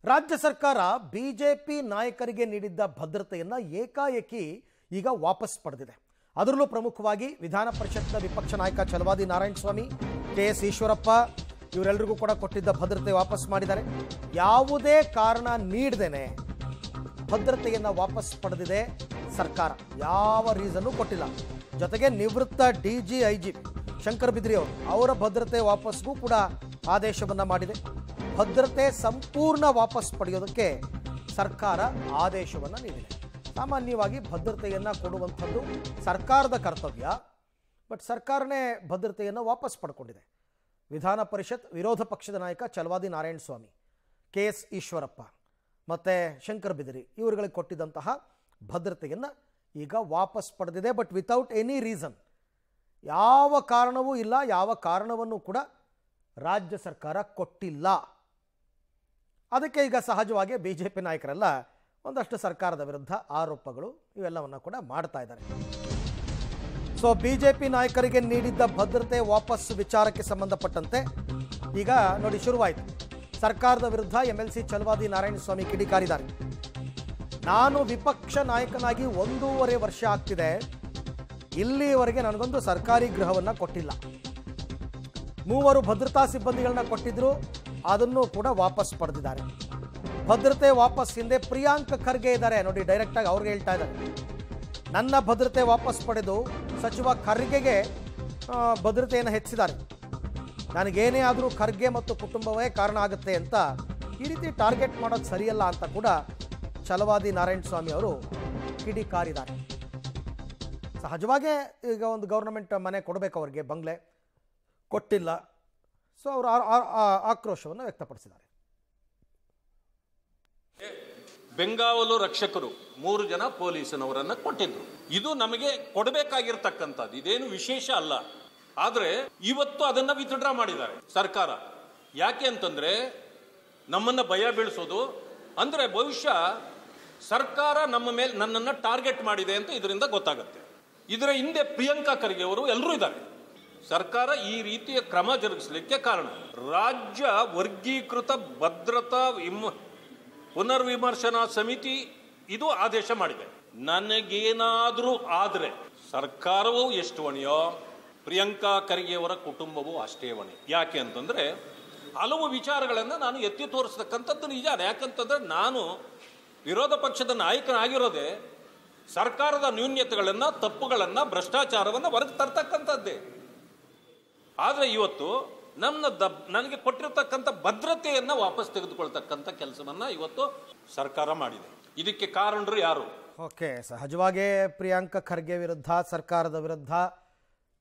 ರಾಜ್ಯ ಸರ್ಕಾರ ಬಿಜೆಪಿ ನಾಯಕರಿಗೆ ನೀಡಿದ್ದ ಭದ್ರತೆಯನ್ನು ಏಕಾಏಕಿ ಈಗ ವಾಪಸ್ ಪಡೆದಿದೆ. ಅದರಲ್ಲೂ ಪ್ರಮುಖವಾಗಿ ವಿಧಾನ ಪರಿಷತ್ನ ವಿಪಕ್ಷ ನಾಯಕ ಛಲವಾದಿ ನಾರಾಯಣಸ್ವಾಮಿ, ಕೆ.ಎಸ್. ಈಶ್ವರಪ್ಪ ಇವರೆಲ್ಲರಿಗೂ ಕೂಡ ಕೊಟ್ಟಿದ್ದ ಭದ್ರತೆ ವಾಪಸ್ ಮಾಡಿದ್ದಾರೆ. ಯಾವುದೇ ಕಾರಣ ನೀಡದೇನೆ ಭದ್ರತೆಯನ್ನು ವಾಪಸ್ ಪಡೆದಿದೆ ಸರ್ಕಾರ. ಯಾವ ರೀಸನ್ನು ಕೊಟ್ಟಿಲ್ಲ. ಜೊತೆಗೆ ನಿವೃತ್ತ DG ಶಂಕರ್ ಬಿದ್ರಿ ಅವರ ಭದ್ರತೆ ವಾಪಸ್ಗೂ ಕೂಡ ಆದೇಶವನ್ನು ಮಾಡಿದೆ. ಭದ್ರತೆ ಸಂಪೂರ್ಣ ವಾಪಸ್ ಪಡೆಯೋದಕ್ಕೆ ಸರ್ಕಾರ ಆದೇಶವನ್ನು ನೀಡಿದೆ. ಸಾಮಾನ್ಯವಾಗಿ ಭದ್ರತೆಯನ್ನು ಕೊಡುವಂಥದ್ದು ಸರ್ಕಾರದ ಕರ್ತವ್ಯ, ಬಟ್ ಸರ್ಕಾರನೇ ಭದ್ರತೆಯನ್ನು ವಾಪಸ್ ಪಡ್ಕೊಂಡಿದೆ. ವಿಧಾನ ಪರಿಷತ್ ವಿರೋಧ ಪಕ್ಷದ ನಾಯಕ ಛಲವಾದಿ ನಾರಾಯಣಸ್ವಾಮಿ, ಕೆ.ಎಸ್. ಈಶ್ವರಪ್ಪ ಮತ್ತು ಶಂಕರ್ ಬಿದರಿ ಇವರುಗಳಿಗೆ ಕೊಟ್ಟಿದ್ದಂತಹ ಭದ್ರತೆಯನ್ನು ಈಗ ವಾಪಸ್ ಪಡೆದಿದೆ. ಬಟ್ ವಿತೌಟ್ ಎನಿ ರೀಸನ್, ಯಾವ ಕಾರಣವೂ ಇಲ್ಲ, ಯಾವ ಕಾರಣವನ್ನು ಕೂಡ ರಾಜ್ಯ ಸರ್ಕಾರ ಕೊಟ್ಟಿಲ್ಲ. ಅದಕ್ಕೆ ಈಗ ಸಹಜವಾಗಿ ಬಿಜೆಪಿ ನಾಯಕರೆಲ್ಲ ಒಂದಷ್ಟು ಸರ್ಕಾರದ ವಿರುದ್ಧ ಆರೋಪಗಳು ಇವೆಲ್ಲವನ್ನು ಕೂಡ ಮಾಡ್ತಾ ಇದ್ದಾರೆ. ಸೊ ಬಿಜೆಪಿ ನಾಯಕರಿಗೆ ನೀಡಿದ್ದ ಭದ್ರತೆ ವಾಪಸ್ ವಿಚಾರಕ್ಕೆ ಸಂಬಂಧಪಟ್ಟಂತೆ ಈಗ ನೋಡಿ ಶುರುವಾಯಿತು. ಸರ್ಕಾರದ ವಿರುದ್ಧ MLC ಛಲವಾದಿ ನಾರಾಯಣಸ್ವಾಮಿ ಕಿಡಿಕಾರಿದ್ದಾರೆ. ನಾನು ವಿಪಕ್ಷ ನಾಯಕನಾಗಿ 1.5 ವರ್ಷ ಆಗ್ತಿದೆ, ಇಲ್ಲಿಯವರೆಗೆ ನನಗೊಂದು ಸರ್ಕಾರಿ ಗೃಹವನ್ನು ಕೊಟ್ಟಿಲ್ಲ. 3 ಭದ್ರತಾ ಸಿಬ್ಬಂದಿಗಳನ್ನ ಕೊಟ್ಟಿದ್ರು, ಅದನ್ನು ಕೂಡ ವಾಪಸ್ ಪಡೆದಿದ್ದಾರೆ. ಭದ್ರತೆ ವಾಪಸ್ ಹಿಂದೆ ಪ್ರಿಯಾಂಕ್ ಖರ್ಗೆ ಇದ್ದಾರೆ ನೋಡಿ, ಡೈರೆಕ್ಟಾಗಿ ಅವ್ರಿಗೆ ಹೇಳ್ತಾ ಇದ್ದಾರೆ, ನನ್ನ ಭದ್ರತೆ ವಾಪಸ್ ಪಡೆದು ಸಚಿವ ಖರ್ಗೆಗೆ ಭದ್ರತೆಯನ್ನು ಹೆಚ್ಚಿಸಿದ್ದಾರೆ. ನನಗೇನೇ ಆದರೂ ಖರ್ಗೆ ಮತ್ತು ಕುಟುಂಬವೇ ಕಾರಣ ಆಗುತ್ತೆ ಅಂತ ಈ ರೀತಿ ಟಾರ್ಗೆಟ್ ಮಾಡೋದು ಸರಿಯಲ್ಲ ಅಂತ ಕೂಡ ಛಲವಾದಿ ನಾರಾಯಣಸ್ವಾಮಿ ಅವರು ಕಿಡಿಕಾರಿದ್ದಾರೆ. ಸಹಜವಾಗೇ ಈಗ ಒಂದು ಗೌರ್ನಮೆಂಟ್ ಮನೆ ಕೊಡಬೇಕು, ಅವರಿಗೆ ಬಂಗ್ಲೆ ಕೊಟ್ಟಿಲ್ಲ. ಸೊ ಅವರು ಆಕ್ರೋಶವನ್ನು ವ್ಯಕ್ತಪಡಿಸಿದ್ದಾರೆ. ಬೆಂಗಾವಲು ರಕ್ಷಕರು 3 ಜನ ಪೊಲೀಸನವರನ್ನ ಕೊಟ್ಟಿದ್ರು. ಇದು ನಮಗೆ ಕೊಡಬೇಕಾಗಿರ್ತಕ್ಕಂಥದ್ದು, ಇದೇನು ವಿಶೇಷ ಅಲ್ಲ. ಆದ್ರೆ ಇವತ್ತು ಅದನ್ನ ವಿತ್ಡ್ರಾ ಮಾಡಿದ್ದಾರೆ ಸರ್ಕಾರ. ಯಾಕೆ ಅಂತಂದ್ರೆ ನಮ್ಮನ್ನ ಭಯ ಬೀಳಿಸೋದು, ಅಂದ್ರೆ ಬಹುಶಃ ಸರ್ಕಾರ ನಮ್ಮ ಮೇಲೆ ನನ್ನನ್ನು ಟಾರ್ಗೆಟ್ ಮಾಡಿದೆ ಅಂತ ಇದರಿಂದ ಗೊತ್ತಾಗುತ್ತೆ. ಇದರ ಹಿಂದೆ ಪ್ರಿಯಾಂಕಾ ಖರ್ಗೆ ಅವರು ಎಲ್ಲರೂ ಇದ್ದಾರೆ. ಸರ್ಕಾರ ಈ ರೀತಿಯ ಕ್ರಮ ಜರುಗಿಸಲಿಕ್ಕೆ ಕಾರಣ ರಾಜ್ಯ ವರ್ಗೀಕೃತ ಭದ್ರತಾ ಪುನರ್ವಿಮರ್ಶನಾ ಸಮಿತಿ ಇದು ಆದೇಶ ಮಾಡಿದೆ. ನನಗೇನಾದರೂ ಆದರೆ ಸರ್ಕಾರವೂ ಎಷ್ಟು ಹೊಣೆಯೋ ಪ್ರಿಯಾಂಕಾ ಖರ್ಗೆಯವರ ಕುಟುಂಬವೂ ಅಷ್ಟೇ ಹೊಣೆ. ಯಾಕೆ ಅಂತಂದ್ರೆ ಹಲವು ವಿಚಾರಗಳನ್ನು ನಾನು ಎತ್ತಿ ತೋರಿಸ್ತಕ್ಕಂಥದ್ದು ನಿಜ. ಯಾಕಂತಂದ್ರೆ ನಾನು ವಿರೋಧ ಪಕ್ಷದ ನಾಯಕನಾಗಿರೋದೇ ಸರ್ಕಾರದ ನ್ಯೂನ್ಯತೆಗಳನ್ನು, ತಪ್ಪುಗಳನ್ನು, ಭ್ರಷ್ಟಾಚಾರವನ್ನು ಹೊರಗೆ ತರ್ತಕ್ಕಂಥದ್ದೇ. ಆದರೆ ಇವತ್ತು ನನಗೆ ಕೊಟ್ಟಿರತಕ್ಕಂಥ ಭದ್ರತೆಯನ್ನ ವಾಪಸ್ ತೆಗೆದುಕೊಳ್ತಕ್ಕಂಥ ಕೆಲಸವನ್ನ ಇವತ್ತು ಸರ್ಕಾರ ಮಾಡಿದೆ. ಇದಕ್ಕೆ ಕಾರಣರು ಯಾರು? ಓಕೆ, ಸಹಜವಾಗೇ ಪ್ರಿಯಾಂಕಾ ಖರ್ಗೆ ವಿರುದ್ಧ, ಸರ್ಕಾರದ ವಿರುದ್ಧ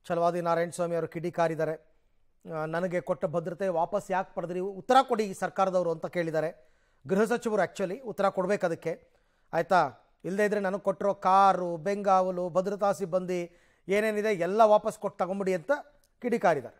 ಛಲವಾದಿ ನಾರಾಯಣಸ್ವಾಮಿ ಅವರು ಕಿಡಿಕಾರಿದ್ದಾರೆ. ನನಗೆ ಕೊಟ್ಟ ಭದ್ರತೆ ವಾಪಸ್ ಯಾಕೆ ಪಡೆದ್ರಿ, ಉತ್ತರ ಕೊಡಿ ಸರ್ಕಾರದವರು ಅಂತ ಕೇಳಿದ್ದಾರೆ. ಗೃಹ ಸಚಿವರು ಆ್ಯಕ್ಚುಲಿ ಉತ್ತರ ಕೊಡಬೇಕು ಅದಕ್ಕೆ, ಆಯಿತಾ? ಇಲ್ಲದೇ ಇದ್ದರೆ ನನಗೆ ಕೊಟ್ಟಿರೋ ಕಾರು, ಬೆಂಗಾವಲು, ಭದ್ರತಾ ಸಿಬ್ಬಂದಿ ಏನೇನಿದೆ ಎಲ್ಲ ವಾಪಸ್ ಕೊಟ್ಟು ತಗೊಂಬಿಡಿ ಅಂತ ಕಿಡಿಕಾರಿದ್ದಾರೆ.